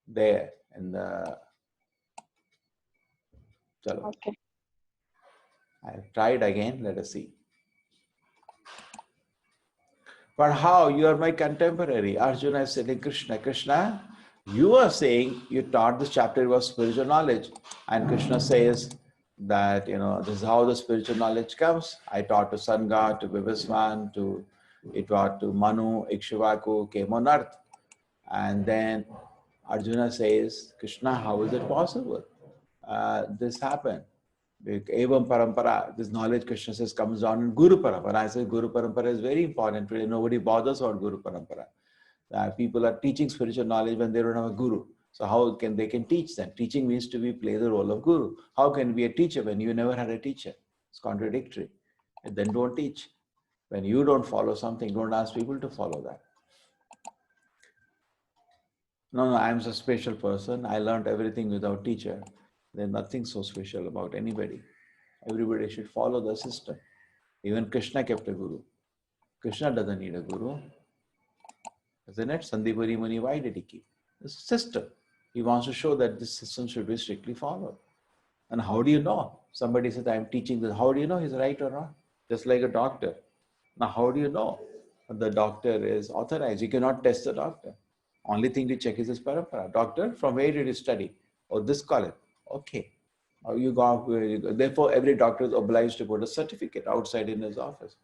there in the... Chalo. Okay. I've tried again, let us see. But how? You are my contemporary. Arjuna is saying, Krishna, Krishna, you are saying you taught this chapter was spiritual knowledge. And Krishna says that, this is how the spiritual knowledge comes. I taught to Sanga, to Vivaswan, it taught to Manu, Ikshvaku, came on earth. And then Arjuna says, Krishna, how is it possible? This happened. Evam parampara, this knowledge, Krishna says, comes down in Guru Parampara. I say Guru Parampara is very important. Today, nobody bothers about Guru Parampara. People are teaching spiritual knowledge when they don't have a Guru. So how can they teach them? Teaching means to play the role of Guru. How can you be a teacher when you never had a teacher? It's contradictory. And then don't teach. When you don't follow something, don't ask people to follow that. No, I'm a special person. I learned everything without teacher. There's nothing so special about anybody. Everybody should follow the system. Even Krishna kept a guru. Krishna doesn't need a guru. Isn't it? Sandipuri Muni, why did he keep? It's a system. He wants to show that this system should be strictly followed. And how do you know? Somebody says, I'm teaching this. How do you know he's right or not? Just like a doctor. Now, how do you know the doctor is authorized? You cannot test the doctor. Only thing to check is his parampara. Doctor, from where did you study? Oh, this college. Okay. Therefore, every doctor is obliged to put a certificate outside in his office.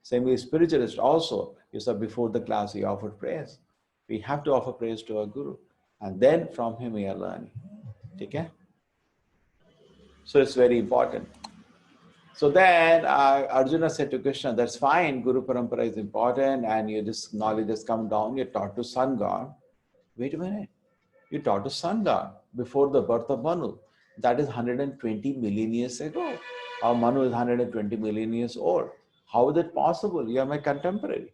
Same way, spiritualist also. You said before the class, he offered prayers. We have to offer prayers to our guru. And then from him we are learning. Okay? So it's very important. So then Arjuna said to Krishna, that's fine, Guru Parampara is important and this knowledge has come down, you're taught to sun god. Wait a minute. You taught to sun god before the birth of Manu. That is 120 million years ago. Our Manu is 120 million years old. How is it possible? You are my contemporary.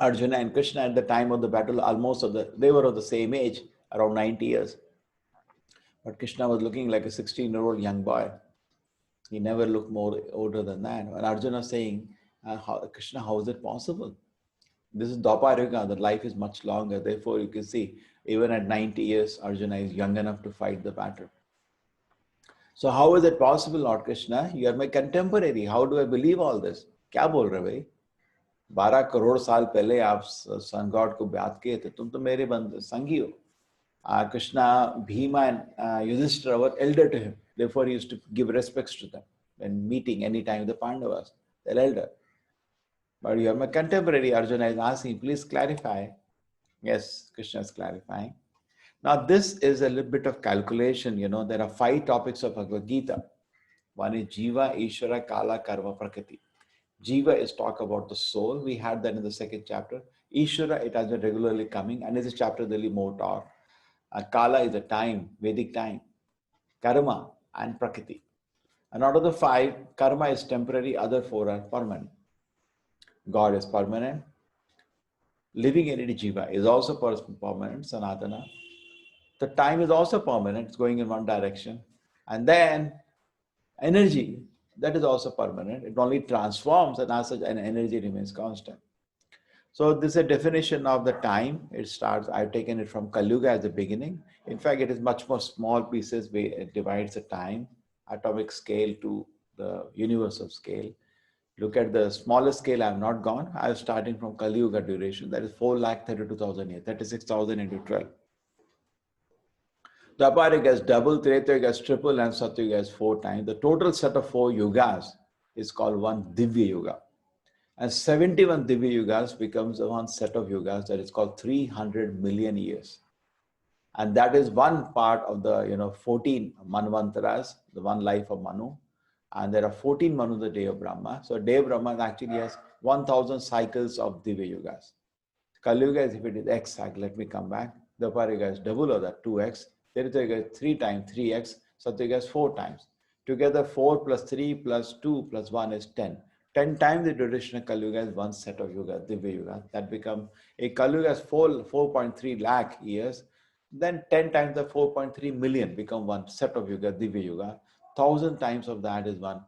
Arjuna and Krishna at the time of the battle, they were of the same age, around 90 years. But Krishna was looking like a 16-year-old young boy. He never looked more older than that. And Arjuna is saying, Krishna, how is it possible? This is Dwapara Yuga, the life is much longer. Therefore, you can see, even at 90 years, Arjuna is young enough to fight the battle. So how is it possible, Lord Krishna? You are my contemporary. How do I believe all this? क्या बोल रहे भाई? 12 करोड़ साल पहले आप sun god को बात किए थे. तुम तो मेरे संगी हो. Krishna, Bhima and Yudhishthira were elder to him. Therefore, he used to give respects to them when meeting anytime the Pandavas. They're elder. But you are my contemporary. Arjuna is asking, please clarify. Yes, Krishna is clarifying. Now, this is a little bit of calculation. There are 5 topics of Bhagavad Gita. One is Jiva, Ishvara, Kala, Karma, Prakriti. Jiva is talk about the soul. We had that in the 2nd chapter. Ishvara, it has been regularly coming. And in this chapter, there will be more talk. Kala is the time, Vedic time. Karma and Prakriti. And out of the 5, karma is temporary, other 4 are permanent. God is permanent. Living entity Jiva is also permanent, Sanatana. The time is also permanent, it's going in one direction. And then energy, that is also permanent. It only transforms and as such an energy remains constant. So this is a definition of the time. It starts, I've taken it from Kali Yuga as the beginning. In fact, it is much more small pieces where it divides the time, atomic scale to the universal scale. Look at the smallest scale, I have not gone. I am starting from Kali Yuga duration. That is 4,32,000 years, 36,000 into 12. Dwapara Yuga is double, Treta Yuga is triple, and Satya Yuga is 4 times. The total set of 4 yugas is called one Divya Yuga. And 71 Divya Yugas becomes one set of yugas that is called 300 million years. And that is one part of the 14 Manvantaras, the one life of Manu. And there are 14 Manu the day of Brahma. So day of Brahma actually has 1,000 cycles of Divya Yugas. Kali Yuga is, if it is X cycle, let me come back. Dwapara Yuga is double of that, 2X. Treta Yuga is 3 times, 3X. Satya Yuga is 4 times. Together 4 plus 3 plus 2 plus 1 is 10. 10 times the duration of Kali Yuga is one set of Yuga, Divya Yuga. That becomes, a Kali Yuga is 4.3 lakh years. Then 10 times the 4.3 million become one set of Yuga, Divya Yuga. 1,000 times of that is one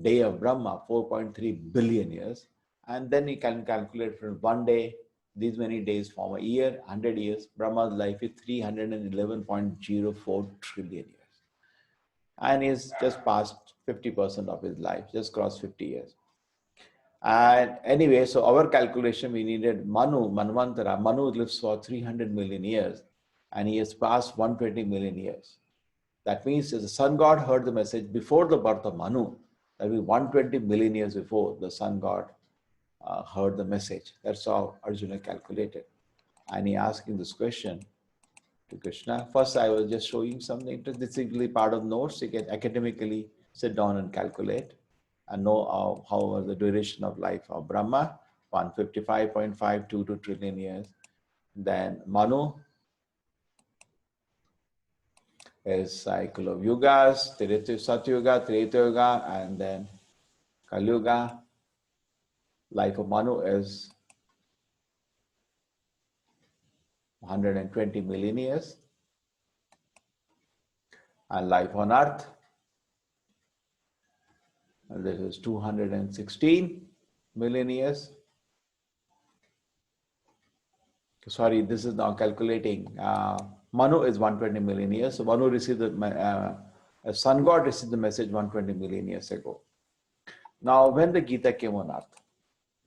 day of Brahma, 4.3 billion years. And then you can calculate from one day, these many days form a year, 100 years. Brahma's life is 311.04 trillion years. And he's just passed 50% of his life, just crossed 50 years. And anyway, so our calculation, we needed Manvantara. Manu lives for 300 million years, and he has passed 120 million years. That means the sun god heard the message before the birth of Manu. That means 120 million years before the sun god heard the message. That's how Arjuna calculated. And he asking this question to Krishna. First, I was just showing something. This is simply part of notes. You can academically sit down and calculate and know how the duration of life of Brahma, 155.522 trillion years. Then Manu is cycle of yugas, Satyuga, Treta Yuga, and then Kali Yuga. Life of Manu is 120 million years. And life on earth, this is 216 million years. Sorry, this is now calculating. Manu is 120 million years. So Manu received the sun god received the message 120 million years ago. Now, when the Gita came on earth,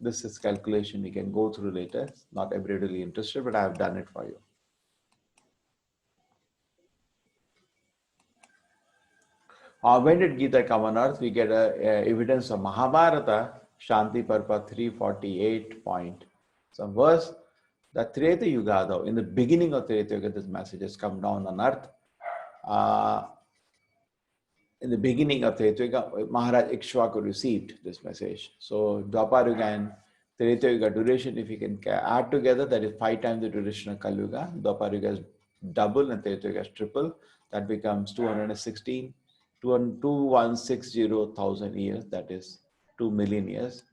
this is calculation you can go through later. Not everybody interested, but I have done it for you. When did Gita come on earth? We get evidence of Mahabharata, Shanti Parva 348 point. Some verse, the Treta Yuga, though, in the beginning of Treta Yuga, this message has come down on earth. In the beginning of Treta Yuga, Maharaj Ikshvaku received this message. So, Dwapar Yuga and Treta Yuga duration, if you can add together, that is 5 times the duration of Kali Yuga. Dwapar Yuga is double and Treta Yuga is triple. That becomes 2160,000 years, that is 2 million years.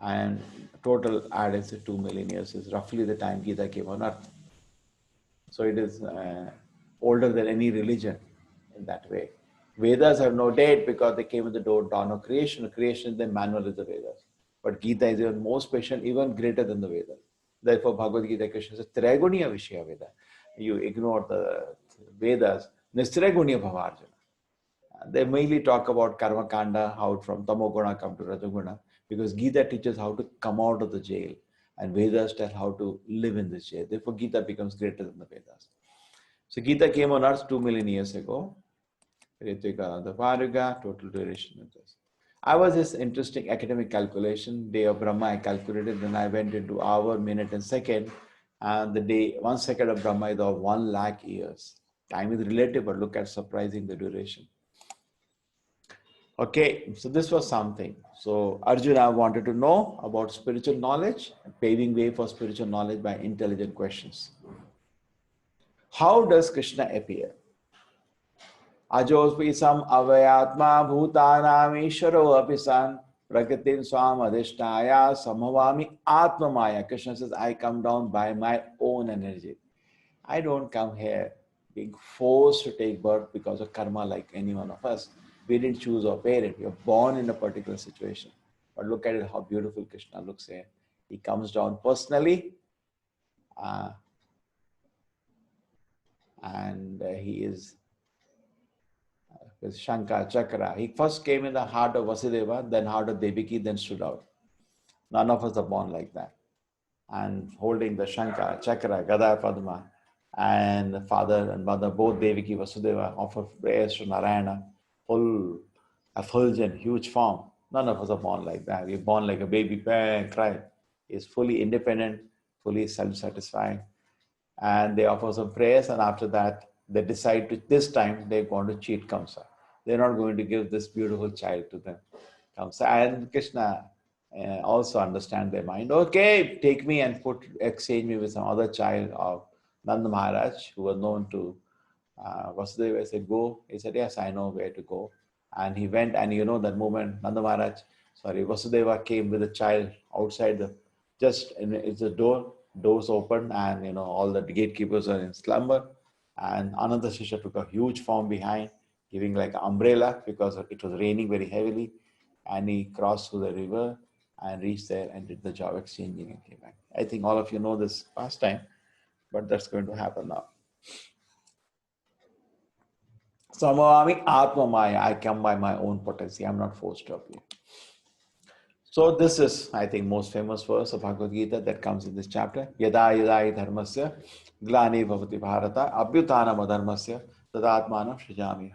And total added to 2 million years is roughly the time Gita came on earth. So it is older than any religion in that way. Vedas have no date because they came with the dawn of creation. Creation, the manual is the Vedas. But Gita is even more special, even greater than the Vedas. Therefore, Bhagavad Gita, Krishna says, Triguniya Vishya Veda. You ignore the Vedas, Nistriguniya Bhavarjana. They mainly talk about karma kanda, how from tamoguna come to rajoguna, because Gita teaches how to come out of the jail and Vedas tell how to live in this jail. Therefore, Gita becomes greater than the Vedas. So Gita came on earth 2 million years ago. Total duration of this. I was this interesting academic calculation. Day of Brahma I calculated, then I went into hour, minute and second. And the day, 1 second of Brahma is of 1 lakh years. Time is relative, but look at surprising the duration. Okay, so this was something. So Arjuna wanted to know about spiritual knowledge, paving way for spiritual knowledge by intelligent questions. How does Krishna appear? Ajospisam avayatma bhutanam ishvaro apisan prakritim swam adhishtaya samhavami atmamaya. Krishna says, I come down by my own energy. I don't come here being forced to take birth because of karma like any one of us. We didn't choose our parent. We are born in a particular situation. But look at it, how beautiful Krishna looks here. He comes down personally and he is with Shankha, Chakra. He first came in the heart of Vasudeva, then heart of Devaki, then stood out. None of us are born like that. And holding the Shankha, Chakra, Gada, Padma, and the father and mother, both Devaki, Vasudeva, offer prayers to Narayana. Full effulgent, huge form. None of us are born like that. We're born like a baby, and cry. He's fully independent, fully self-satisfying. And they offer some prayers, and after that, they decide to, this time, they're going to cheat Kamsa. They're not going to give this beautiful child to them. Kamsa and Krishna also understand their mind. Okay, take me and exchange me with some other child of Nanda Maharaj, who was known to Vasudeva. Said, go. He said, yes, I know where to go. And he went, and you know that moment, Vasudeva came with a child outside it's a doors open, and all the gatekeepers are in slumber. And Ananda Shisha took a huge form behind, giving like an umbrella because it was raining very heavily. And he crossed through the river and reached there and did the job exchanging and came back. I think all of you know this pastime, but that's going to happen now. Samavami Atma Maya, I come by my own potency. I'm not forced to appear. So this is, I think, most famous verse of Bhagavad Gita that comes in this chapter. Yada yada hi dharmasya glani bhavati bharata abhyutanam adharmasya tadatmanam shrijami.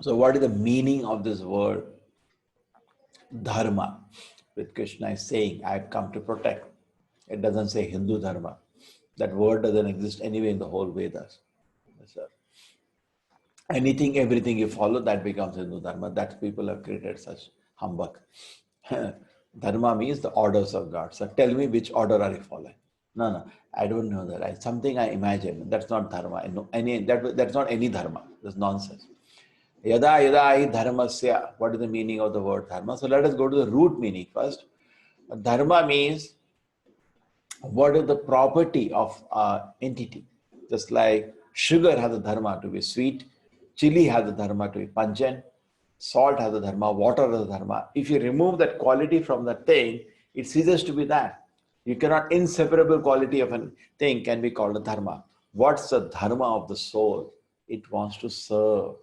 So what is the meaning of this word dharma? With Krishna is saying, I've come to protect. It doesn't say Hindu dharma. That word doesn't exist anywhere in the whole Vedas. So anything, everything you follow, that becomes Hindu dharma. That people have created such humbug. Dharma means the orders of God. So tell me which order are you following? No, I don't know that. Something I imagine. That's not dharma. That's not any dharma. That's nonsense. Yada yada hi dharmasya. What is the meaning of the word dharma? So let us go to the root meaning first. Dharma means what is the property of entity. Just like sugar has a dharma to be sweet, chili has a dharma to be pungent, salt has a dharma, water has a dharma. If you remove that quality from that thing, it ceases to be that. You cannot, inseparable quality of a thing can be called a dharma. What's the dharma of the soul? It wants to serve.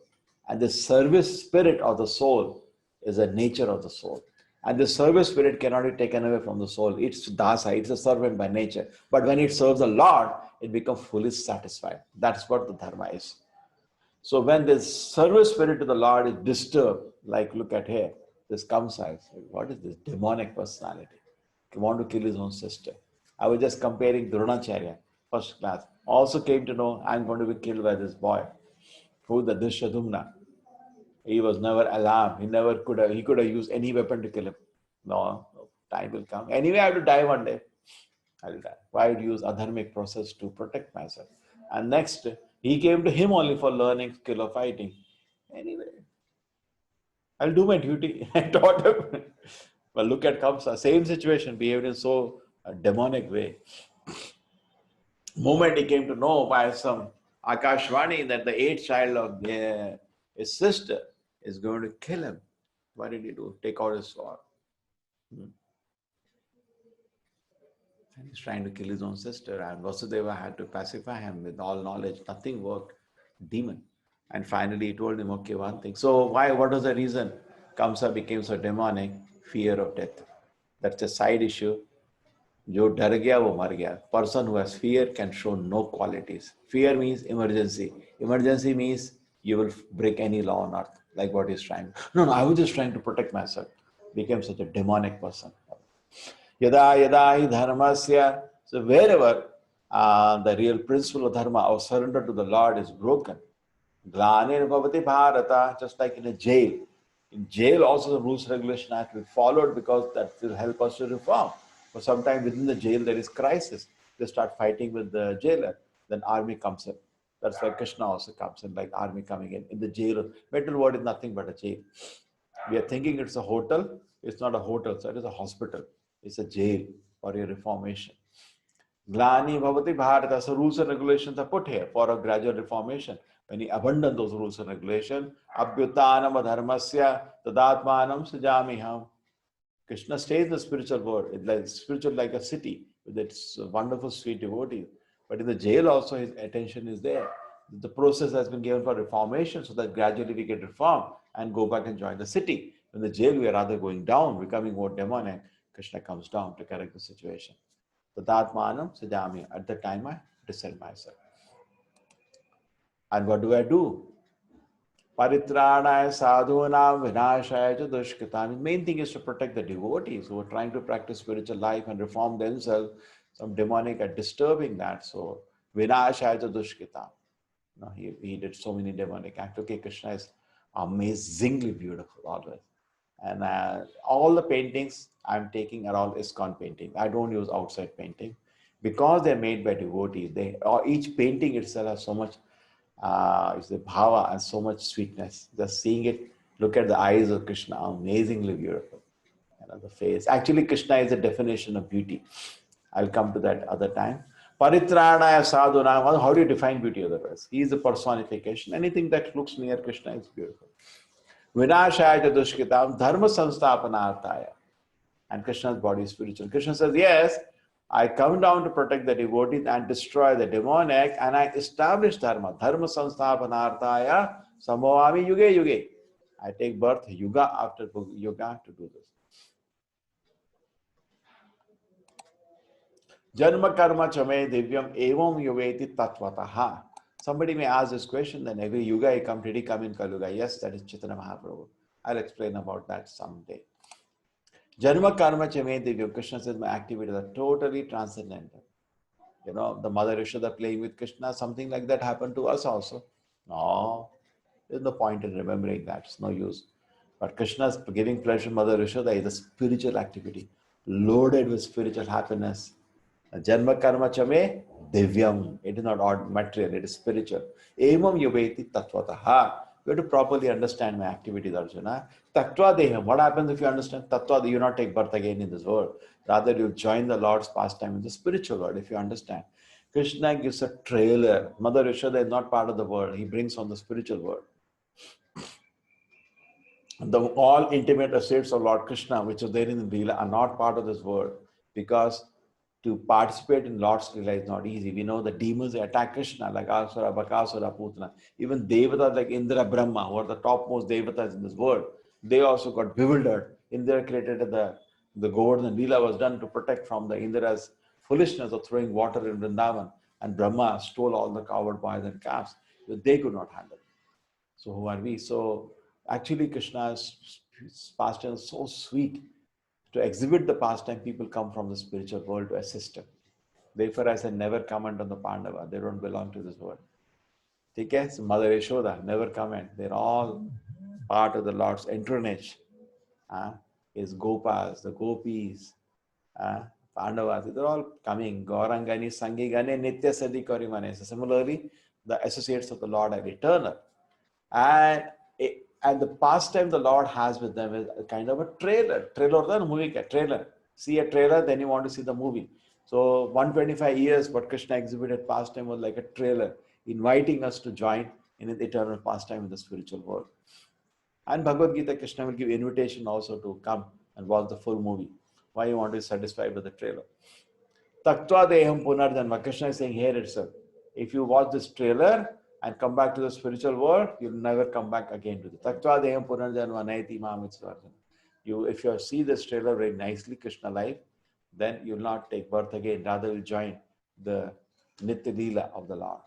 And the service spirit of the soul is the nature of the soul. And the service spirit cannot be taken away from the soul. It's dasa, it's a servant by nature. But when it serves the Lord, it becomes fully satisfied. That's what the dharma is. So when the service spirit to the Lord is disturbed, like look at here, this comes out. What is this demonic personality? He want to kill his own sister. I was just comparing Dronacharya, first class. Also came to know I'm going to be killed by this boy, who the Drishyadumna. He was never alarmed. He could have used any weapon to kill him. No, time will come. Anyway, I have to die one day. I will die. Why would use adharmic process to protect myself? And next, he came to him only for learning skill of fighting. Anyway, I'll do my duty. I taught him. But look at Kamsa, same situation, behaved in so demonic way. Moment he came to know by some Akashvani that the eighth child of his sister is going to kill him. What did he do? Take out his sword. And he's trying to kill his own sister. And Vasudeva had to pacify him with all knowledge. Nothing worked. Demon. And finally he told him, okay, one thing. So why? What was the reason Kamsa became so demonic? Fear of death. That's a side issue. Jo dar gaya, wo mar gaya. Person who has fear can show no qualities. Fear means emergency. Emergency means you will break any law on earth, like what he's trying. No, I was just trying to protect myself. Became such a demonic person. Yada yada hi dharmasya. So wherever the real principle of dharma or surrender to the Lord is broken, glanir bhavati bharata, just like in a jail. In jail also the rules and regulation have to be followed because that will help us to reform. But sometimes within the jail there is crisis. They start fighting with the jailer. Then army comes in. That's why Krishna also comes in, like army coming in the jail. Mental ward is nothing but a jail. We are thinking it's a hotel. It's not a hotel, so it is a hospital. It's a jail for your reformation. Glani bhavati bharata. So rules and regulations are put here for a gradual reformation. When you abandon those rules and regulations, abhyutanam adharmasya tadatmanam sajamiham. Krishna stays in the spiritual world. It's like spiritual like a city with its wonderful sweet devotees. But in the jail also his attention is there. The process has been given for reformation so that gradually we get reformed and go back and join the city. In the jail we are rather going down, becoming more demonic. Krishna comes down to correct the situation. Tadatmanam sajami. At the time I decide myself. And what do I do? Paritranaya sadhunam vinashaya cha dushkritam. The main thing is to protect the devotees who are trying to practice spiritual life and reform themselves. Some demonic are disturbing that. So vinashaya cha dushkritam. No, he did so many demonic acts. Okay, Krishna is amazingly beautiful always. And all the paintings I'm taking are all ISKCON paintings. I don't use outside painting because they're made by devotees. Each painting itself has so much it's the bhava and so much sweetness. Just seeing it, look at the eyes of Krishna, amazingly beautiful. The face. Actually, Krishna is a definition of beauty. I'll come to that other time. Paritranaya sadhunam. How do you define beauty otherwise? He is the personification. Anything that looks near Krishna is beautiful. Vinashaya dushkitam dharma samsthapanarthaya. And Krishna's body is spiritual. Krishna says, yes, I come down to protect the devotees and destroy the demonic, and I establish dharma. Dharma samsthapanarthaya samavami yuge yuge. I take birth yuga after yuga to do this. Janma karma chame divyam evam yuveti tatvataha. Somebody may ask this question, then every yuga did he come in Kaluga? Yes, that is Chaitanya Mahaprabhu. I'll explain about that someday. Janma karma chame divyam. Krishna says my activities are totally transcendental. You know, the Mother Yashoda playing with Krishna, something like that happened to us also. No, there's no point in remembering that. It's no use. But Krishna's giving pleasure to Mother Yashoda is a spiritual activity, loaded with spiritual happiness. Janma karma chame divyam. It is not odd material, it is spiritual. Evam yuveti tatvataha. You have to properly understand my activities, Arjuna. Tattva deham. What happens if you understand tattva? You not take birth again in this world. Rather, you join the Lord's pastime in the spiritual world, if you understand. Krishna gives a trailer. Mother Yashoda is not part of the world. He brings on the spiritual world. All intimate associates of Lord Krishna, which are there in the Leela, are not part of this world, because to participate in Lord's Leela is not easy. We know the demons attack Krishna, like Asura, Bakasura, Putana. Even Devatas like Indra, Brahma, who are the topmost Devatas in this world, they also got bewildered. Indra created the Govardhan Leela was done to protect from the Indra's foolishness of throwing water in Vrindavan, and Brahma stole all the coward boys and calves. They could not handle it. So who are we? So actually Krishna's pastime is so sweet. To exhibit the pastime, people come from the spiritual world to assist him. Therefore, I said, never comment on the Pandava. They don't belong to this world. Okay? So Mother Yashoda, never comment. They're all part of the Lord's entronage. His Gopas, the Gopis, Pandavas, they're all coming. Gaurangani, Sangigane, Nitya Sadi Karimane. So similarly, the associates of the Lord are eternal. And the pastime the Lord has with them is a kind of a trailer. Trailer or movie trailer. See a trailer, then you want to see the movie. So 125 years, what Krishna exhibited pastime was like a trailer, inviting us to join in an eternal pastime in the spiritual world. And Bhagavad Gita, Krishna will give invitation also to come and watch the full movie. Why you want to be satisfied with the trailer? Tattva deham punarjanma. Krishna is saying here itself, if you watch this trailer and come back to the spiritual world, you'll never come back again to the Tattva deham punarjanma naiti mamitzvarjan. If you see this trailer very nicely, Krishna life, then you'll not take birth again. Rather, you'll join the Nitya Leela of the Lord.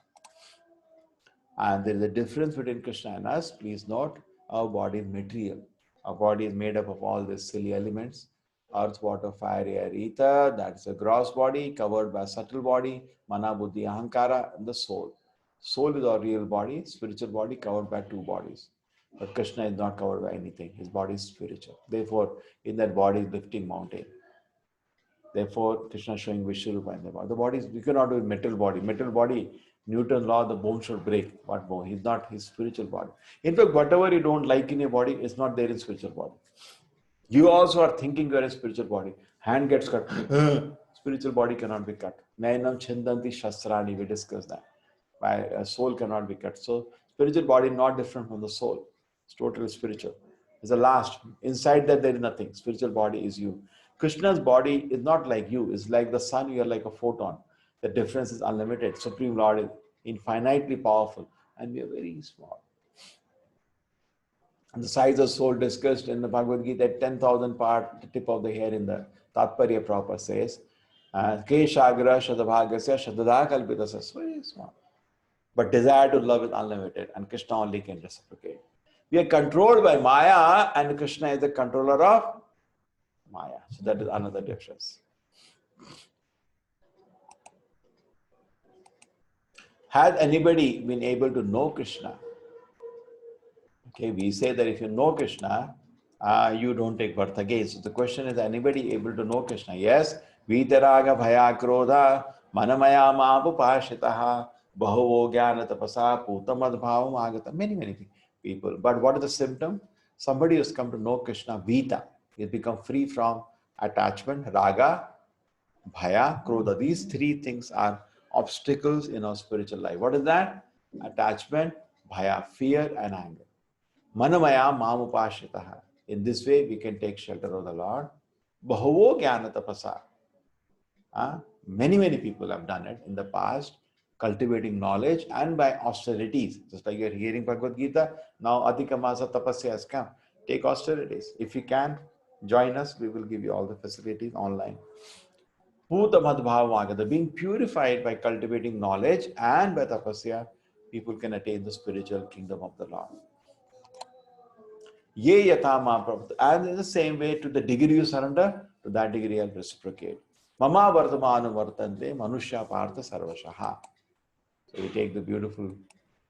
And there is a difference between Krishna and us. Please note, our body is material. Our body is made up of all these silly elements. Earth, water, fire, air, ether. That's a gross body covered by a subtle body. Mana, buddhi, ahankara, and the soul. Soul is our real body. Spiritual body covered by two bodies. But Krishna is not covered by anything. His body is spiritual. Therefore, in that body is lifting mountain. Therefore, Krishna is showing Vishwarupa in the body. The body is, you cannot do a metal body. Metal body, Newton's law, the bone should break. What bone? He's not his spiritual body. In fact, whatever you don't like in your body is not there in spiritual body. You also are thinking you are a spiritual body. Hand gets cut. Spiritual body cannot be cut. Nainam chindanti shastrani, we discussed that. A soul cannot be cut. So, spiritual body not different from the soul. It's totally spiritual. It's the last. Inside that, there is nothing. Spiritual body is you. Krishna's body is not like you. It's like the sun, you are like a photon. The difference is unlimited. Supreme Lord is infinitely powerful. And we are very small. And the size of soul discussed in the Bhagavad Gita, 10,000 part, the tip of the hair in the Tatparya proper says, Keshagra Shadabhagasya Shadada Kalpitasya. Very small. But desire to love is unlimited, and Krishna only can reciprocate. We are controlled by Maya, and Krishna is the controller of Maya. So that is another difference. Has anybody been able to know Krishna? Okay, we say that if you know Krishna, you don't take birth again. So the question is, anybody able to know Krishna? Yes. Vitaraga bhaya krodha manamaya mapupashitaha bahuvo jnana tapasa putamad bhavam agata. Many people. But what is the symptom? Somebody who's come to know Krishna, Vita, he's become free from attachment, raga, bhaya, krodha. These three things are obstacles in our spiritual life. What is that? Attachment, bhaya, fear and anger. Manamaya mamupashitaha. In this way, we can take shelter of the Lord. Bahavo jnana tapasa. Many people have done it in the past, cultivating knowledge and by austerities. Just like you're hearing Bhagavad Gita, now Adhikamasa Tapasya has come. Take austerities. If you can, join us. We will give you all the facilities online. Bhuta Madhbhavagata, being purified by cultivating knowledge and by tapasya, people can attain the spiritual kingdom of the Lord. Ye yatha ma prabhupada. And in the same way, to the degree you surrender, to that degree I'll reciprocate. Mama vardhamanu vartante manushya partha sarvashaha. So we take the beautiful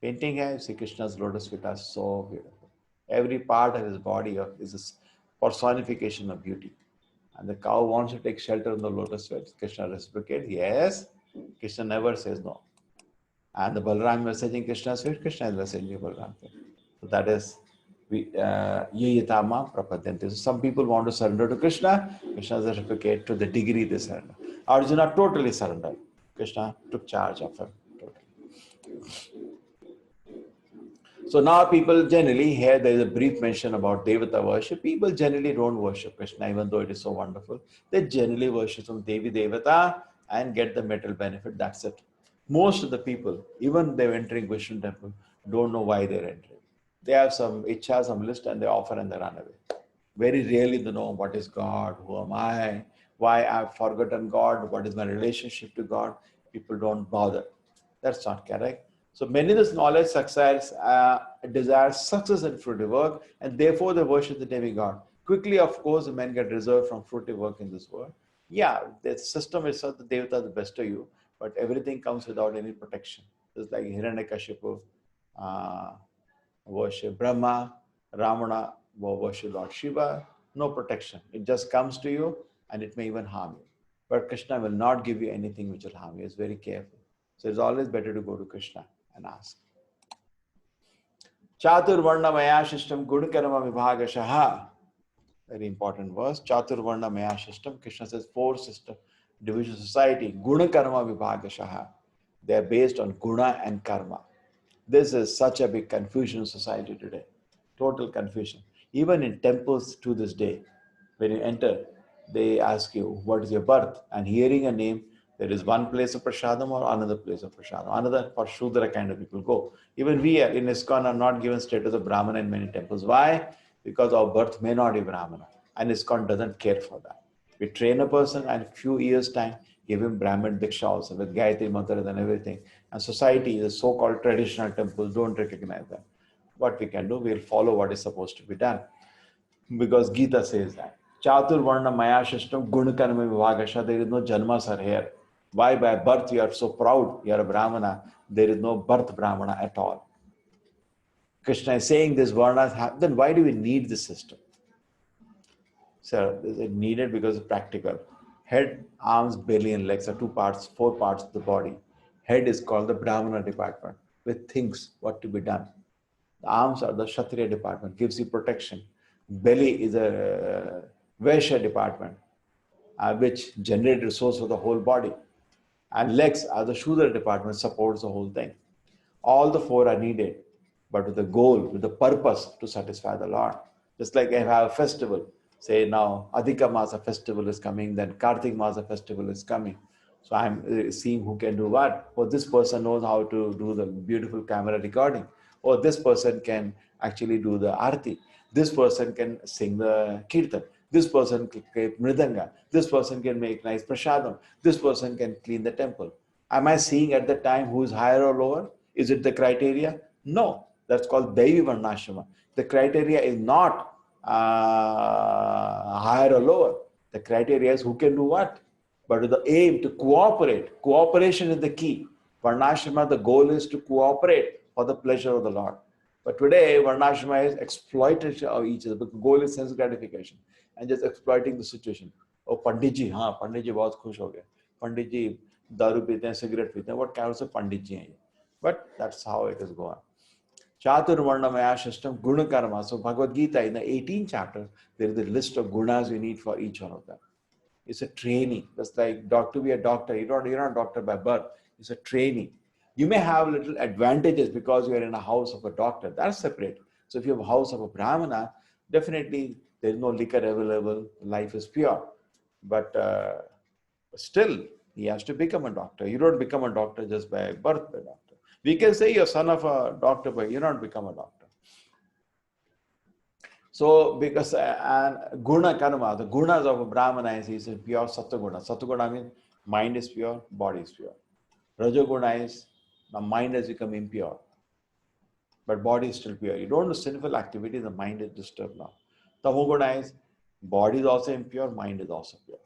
painting here, see Krishna's lotus feet are so beautiful. Every part of his body is a personification of beauty. And the cow wants to take shelter in the lotus feet. Krishna reciprocates, yes. Krishna never says no. And the Balram messaging Krishna's feet, Krishna is messaging Balram's feet. So that is Yayatama Prapadyante. So some people want to surrender to Krishna. Krishna reciprocate to the degree they surrender. Arjuna totally surrendered. Krishna took charge of him totally. So now people generally, here there is a brief mention about Devata worship. People generally don't worship Krishna, even though it is so wonderful. They generally worship some Devi Devata and get the material benefit. That's it. Most of the people, even they're entering Vishnu temple, don't know why they're entering. They have some ichha, some list, and they offer and they run away. Very rarely they know what is God, who am I, why I've forgotten God, what is my relationship to God. People don't bother. That's not correct. So many of this knowledge, success, desire success and fruitive work, and therefore they worship the demigod. Quickly, of course, the men get reserved from fruitive work in this world. Yeah, the system is such that Devata is the best of you, but everything comes without any protection. It's like Hiranyakashipu worship Brahma, Ramana worship Lord Shiva, no protection. It just comes to you and it may even harm you. But Krishna will not give you anything which will harm you. It's very careful. So it's always better to go to Krishna and ask. Chatur Varna Maya Shishtam Gunakarma Vibhagashaha. Very important verse. Chatur Varna Maya Shishtam. Krishna says 4 system division society. Gunakarma Vibhagashaha. They are based on guna and karma. This is such a big confusion in society today. Total confusion. Even in temples to this day, when you enter, they ask you, what is your birth? And hearing a name, there is one place of prasadam or another place of prasadam. Another for Shudra kind of people go. Even we are in ISKCON are not given status of Brahmana in many temples. Why? Because our birth may not be Brahmana. And ISKCON doesn't care for that. We train a person and a few years' time, give him Brahmin Diksha also with Gayatri Mantra and everything. And society, the so-called traditional temples, don't recognize that. What we can do, we'll follow what is supposed to be done. Because Gita says that. Chatur Varna Maya Shishtam Gunakarma Vibhagasha. There is no Janmasar here. Why by birth you are so proud? You are a Brahmana. There is no birth Brahmana at all. Krishna is saying this Varnas have, then why do we need this system? So is it needed because it's practical. Head, arms, belly and legs are 2 parts, 4 parts of the body. Head is called the Brahmana department, which thinks what to be done. The arms are the Kshatriya department, gives you protection. Belly is a Vaishya department, which generates resource for the whole body. And legs are the Shudra department, supports the whole thing. All the 4 are needed, but with the goal, with the purpose to satisfy the Lord. Just like I have a festival, say now Adhika Masa festival is coming, then Kartik Masa festival is coming. So I'm seeing who can do what. Or this person knows how to do the beautiful camera recording. Or this person can actually do the arti. This person can sing the kirtan. This person can play mridanga. This person can make nice prasadam. This person can clean the temple. Am I seeing at the time who is higher or lower? Is it the criteria? No. That's called Devi Varnashrama. The criteria is not higher or lower. The criteria is who can do what. But with the aim to cooperate. Cooperation is the key. Varnashrama, the goal is to cooperate for the pleasure of the Lord. But today, Varnashrama is exploitation of each other. The goal is sense gratification and just exploiting the situation. Oh, Panditji, Panditji बहुत खुश हो गए. Panditji दारू पीते हैं, cigarette पीते हैं. What kind of Panditji हैं? But that's how it is going. Chatur Varna Maya Shishtam Guna Karma. So Bhagavad Gita in the 18th chapter, there is a list of gunas you need for each one of them. It's a training. Just like to be a doctor, you're not a doctor by birth. It's a training. You may have little advantages because you are in a house of a doctor. That's separate. So if you have a house of a Brahmana, definitely there is no liquor available. Life is pure. But still, he has to become a doctor. You don't become a doctor just by birth by doctor. We can say you're son of a doctor, but you don't become a doctor. So, because and guna karma, the gunas of a Brahmana is pure sataguna. Sataguna means mind is pure, body is pure. Rajoguna is the mind has become impure, but body is still pure. You don't do sinful activity, the mind is disturbed now. Tamoguna is body is also impure, mind is also pure.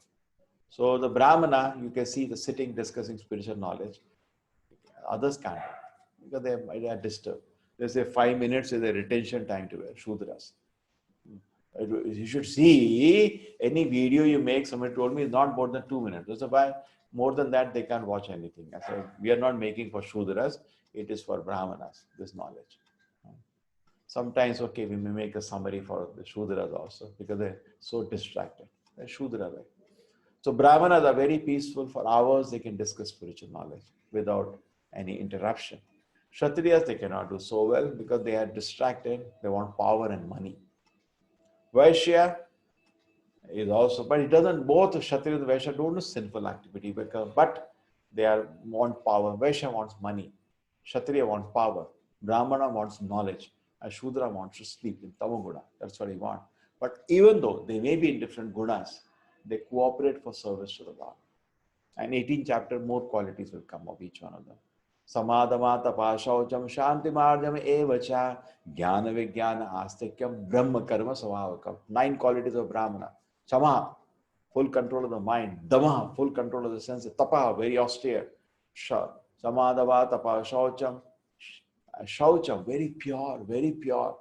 So the Brahmana, you can see the sitting discussing spiritual knowledge. Others can't because they are disturbed. They say 5 minutes is a retention time to wear Shudras. You should see any video you make, somebody told me, is not more than 2 minutes. That's why more than that, they can't watch anything. I said, we are not making for Shudras, it is for Brahmanas, this knowledge. Sometimes, okay, we may make a summary for the Shudras also because they're so distracted. They're Shudra, right? So Brahmanas are very peaceful. For hours, they can discuss spiritual knowledge without any interruption. Kshatriyas, they cannot do so well because they are distracted. They want power and money. Vaishya is also, but it doesn't, both Kshatriya and Vaishya don't do sinful activity, but they want power. Vaishya wants money. Kshatriya wants power. Brahmana wants knowledge. And Shudra wants to sleep in Tamoguna. That's what he wants. But even though they may be in different gunas, they cooperate for service to the Lord. And 18th chapter, more qualities will come of each one of them. Samadama tapashaucham shanti marjam evacha jnana vijnana astikyam brahma karma samavakam. 9 qualities of Brahmana. Shama, full control of the mind. Dama, full control of the senses. Tapa, very austere. Samadava tapashaucham. Shaucham, very pure, very pure.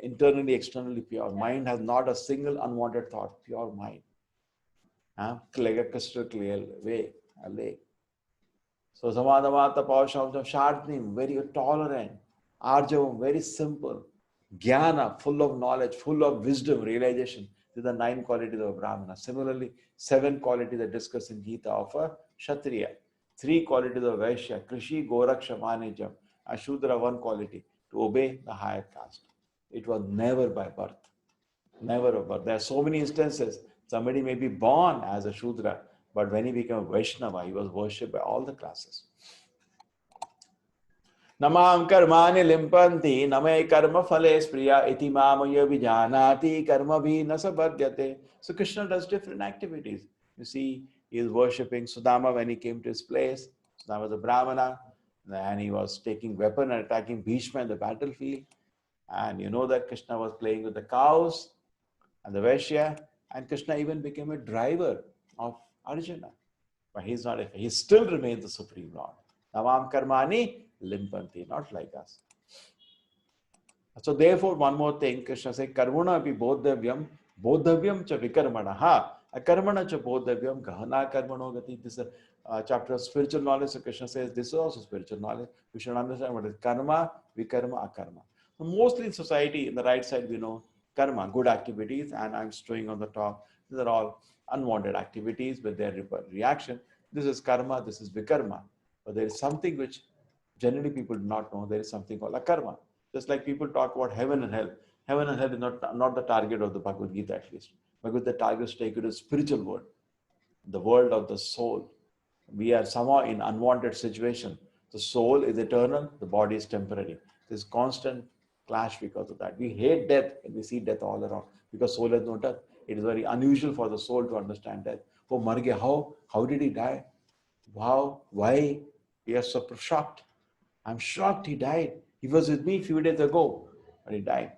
Internally, externally pure. Mind has not a single unwanted thought. Pure mind. Like a crystal clear way, a lake. So Samadhamata Pavashamsam Shartnim, very tolerant. Arjavam, very simple. Jnana, full of knowledge, full of wisdom, realization. These are the 9 qualities of a Brahmana. Similarly, 7 qualities are discussed in Gita of a Kshatriya. 3 qualities of Vaishya, Krishi, Goraksha, Manijam. And Shudra, 1 quality, to obey the higher caste. It was never by birth. Never by birth. There are so many instances. Somebody may be born as a Shudra, but when he became a Vaishnava, he was worshipped by all the classes. Namam karmani limpanti, name karma phales priya, iti mamaya vijanati, karma bhi nasabhadyate. So Krishna does different activities. You see, he is worshipping Sudama when he came to his place. Sudama was a Brahmana, and he was taking weapon and attacking Bhishma in the battlefield. And you know that Krishna was playing with the cows and the Vaishya, and Krishna even became a driver of Arjuna. But he's not, he still remains the Supreme Lord. Namam karmani limpanti, not like us. So therefore, one more thing, Krishna says, karmana api bodhavyam, bodhavyam cha vikarmana. Akarmana cha bodhavyam, gahana karmano gati. This is a chapter of spiritual knowledge. So Krishna says, this is also spiritual knowledge. We should understand what is karma, vikarma, akarma. So mostly in society, in the right side, we know karma, good activities, and I'm showing on the top. These are all unwanted activities with their reaction. This is karma, this is vikarma. But there is something which generally people do not know. There is something called akarma. Just like people talk about heaven and hell. Heaven and hell is not the target of the Bhagavad Gita, at least. Bhagavad Gita target is to take you to the spiritual world, the world of the soul. We are somehow in unwanted situation. The soul is eternal, the body is temporary. There's constant clash because of that. We hate death and we see death all around because soul has no death. It is very unusual for the soul to understand death. Oh, Marge, how did he die? Wow, why? We are so shocked. I'm shocked he died. He was with me a few days ago, but he died.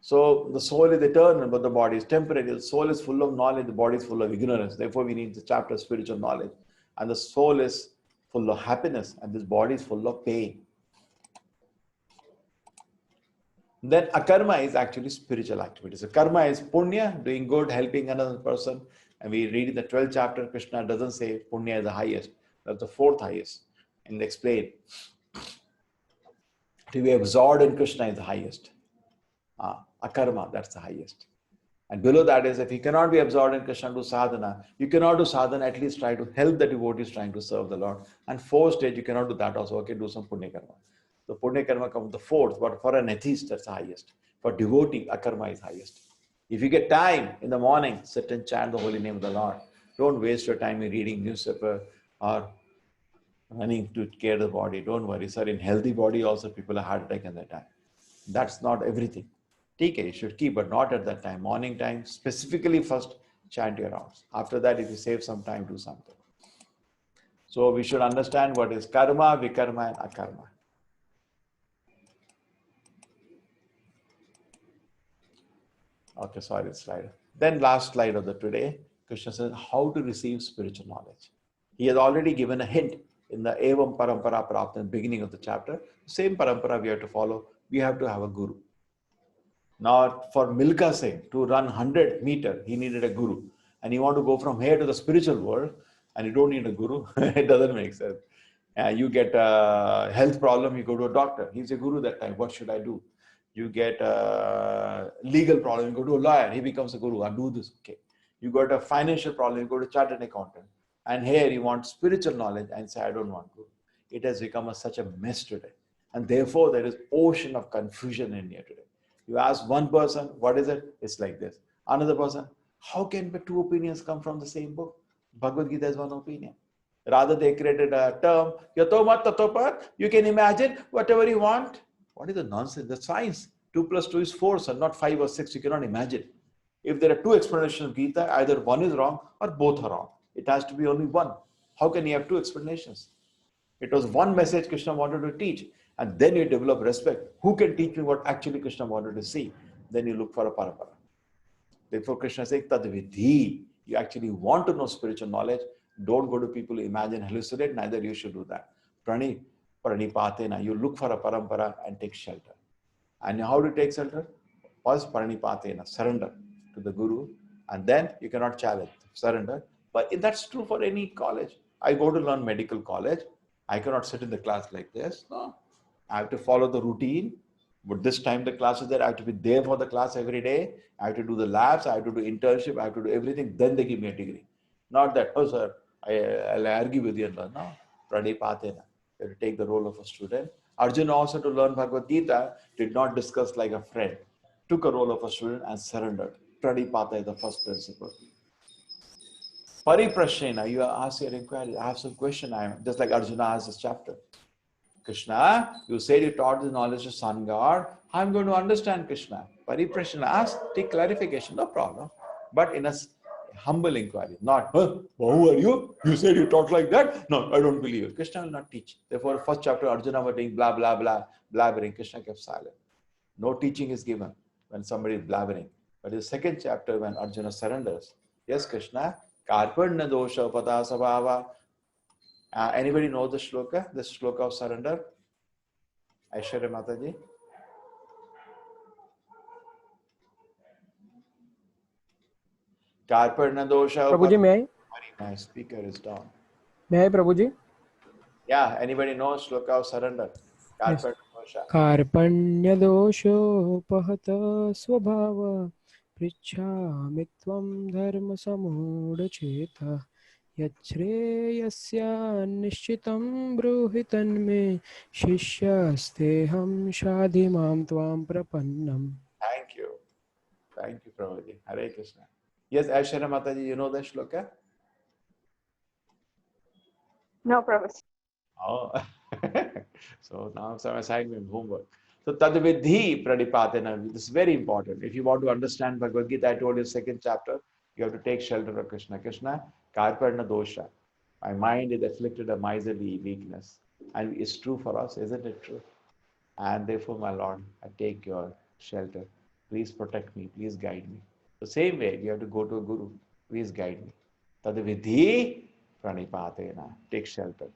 So the soul is eternal, but the body is temporary. The soul is full of knowledge, the body is full of ignorance. Therefore, we need the chapter of spiritual knowledge. And the soul is full of happiness, and this body is full of pain. Then akarma is actually spiritual activity. So karma is punya, doing good, helping another person. And we read in the 12th chapter, Krishna doesn't say punya is the highest. That's the 4th highest. And they explain. To be absorbed in Krishna is the highest. Akarma, that's the highest. And below that is, if you cannot be absorbed in Krishna, do sadhana. You cannot do sadhana, at least try to help the devotees trying to serve the Lord. And fourth stage, you cannot do that also. Okay, do some punya karma. The punya karma comes the fourth, but for an atheist, that's the highest. For devotee, akarma is highest. If you get time in the morning, sit and chant the holy name of the Lord. Don't waste your time in reading newspaper or running to care the body. Don't worry, sir. In healthy body also, people have heart attack at that time. That's not everything. Take it, you should keep, but not at that time. Morning time, specifically first chant your rounds. After that, if you save some time, do something. So we should understand what is karma, vikarma, and akarma. Okay, sorry, slide. Then last slide of the today, Krishna says how to receive spiritual knowledge. He has already given a hint in the Evam Parampara Prapta in the beginning of the chapter. Same parampara we have to follow. We have to have a guru. Now, for Milka Singh to run 100 meters, he needed a guru. And you want to go from here to the spiritual world, and you don't need a guru. It doesn't make sense. You get a health problem, you go to a doctor. He's a guru that time. What should I do? You get a legal problem, you go to a lawyer. He becomes a guru. I'll do this. Okay. You got a financial problem, you go to a chartered accountant. And here you want spiritual knowledge and say, I don't want guru. It has become such a mess today. And therefore, there is ocean of confusion in India today. You ask one person, what is it? It's like this. Another person, how can the two opinions come from the same book? Bhagavad Gita is one opinion. Rather, they created a term, Yatomat Tatopat, you can imagine whatever you want. What is the nonsense? The science. 2 plus 2 is 4, so not 5 or 6. You cannot imagine. If there are two explanations of Gita, either one is wrong or both are wrong. It has to be only one. How can you have two explanations? It was one message Krishna wanted to teach. And then you develop respect. Who can teach me what actually Krishna wanted to see? Then you look for a parampara. Therefore, Krishna says, Tad vidhi. You actually want to know spiritual knowledge. Don't go to people who imagine, hallucinate. Neither you should do that. Pranipatena. You look for a parampara and take shelter. And how to take shelter? First, pranipatena. Surrender to the Guru. And then you cannot challenge. Surrender. But that's true for any college. I go to learn medical college. I cannot sit in the class like this. No. I have to follow the routine. But this time the class is there. I have to be there for the class every day. I have to do the labs. I have to do internship. I have to do everything. Then they give me a degree. Not that, oh sir, I'll argue with you. No. Pranipatena. You have to take the role of a student. Arjuna also to learn Bhagavad Gita did not discuss like a friend. Took a role of a student and surrendered. Pranipata is the first principle. Pariprashrena, you ask your inquiry. I have some question. Just like Arjuna asked this chapter. Krishna, you said you taught the knowledge of Sun God. I'm going to understand Krishna. Pariprashrena, ask, take clarification, no problem. But in a humble inquiry, not, who are you? You said you taught like that? No, I don't believe it. Krishna will not teach. Therefore, first chapter, Arjuna was doing blah, blah, blah, blabbering. Krishna kept silent. No teaching is given when somebody is blabbering. But in the second chapter, when Arjuna surrenders, yes, Krishna, karparna dosha pada sabhava. Anybody know the shloka? The shloka of surrender? Aishwarya Mataji. Karparna dosha. Prabhuji, may I? My speaker is down. May I, Prabhuji? Yeah, anybody know shloka of surrender? Yes. Karparna dosha. Karpanya dosho pahata swabhava prichhami tvam dharma samudha cheta yachreyasya nishchitam bruhitan me shishyasteham shadhimam tvam prapannam. Thank you. Thank you, Prabhuji. Hare Krishna. Yes, Aishwarya Mataji, you know the shloka? No, Prabhuji. Oh, so now some assignment, homework. So tadvidhi pranipatena, this is very important. If you want to understand Bhagavad Gita, I told you second chapter, you have to take shelter of Krishna. Krishna, karparna dosha. My mind is afflicted a miserly weakness. And it's true for us, isn't it true? And therefore, my Lord, I take your shelter. Please protect me. Please guide me. The same way, you have to go to a guru. Please guide me. Tadvidhi pranipatena. Take shelter.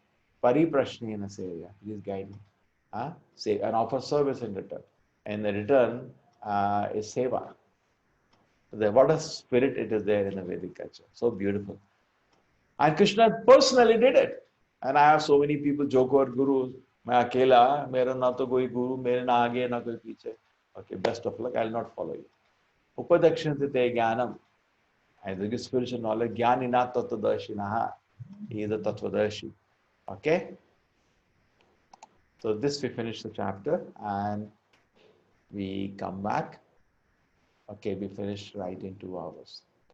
Pariprashnena seya. Please guide me. Say, and offer service in return. And the return is seva. What a spirit it is there in the Vedic culture. So beautiful. And Krishna personally did it. And I have so many people joke over gurus. मैं अकेला मेरा ना तो कोई गुरु मेरे ना आगे ना कोई पीछे. Okay, best of luck. I will not follow you. Upadakshinate Jnanam. And the spiritual knowledge, Jnanina Tattvadarshinaha. He is a Tattvadarshi. Okay? So this we finish the chapter and we come back. Okay, we finish right in 2 hours.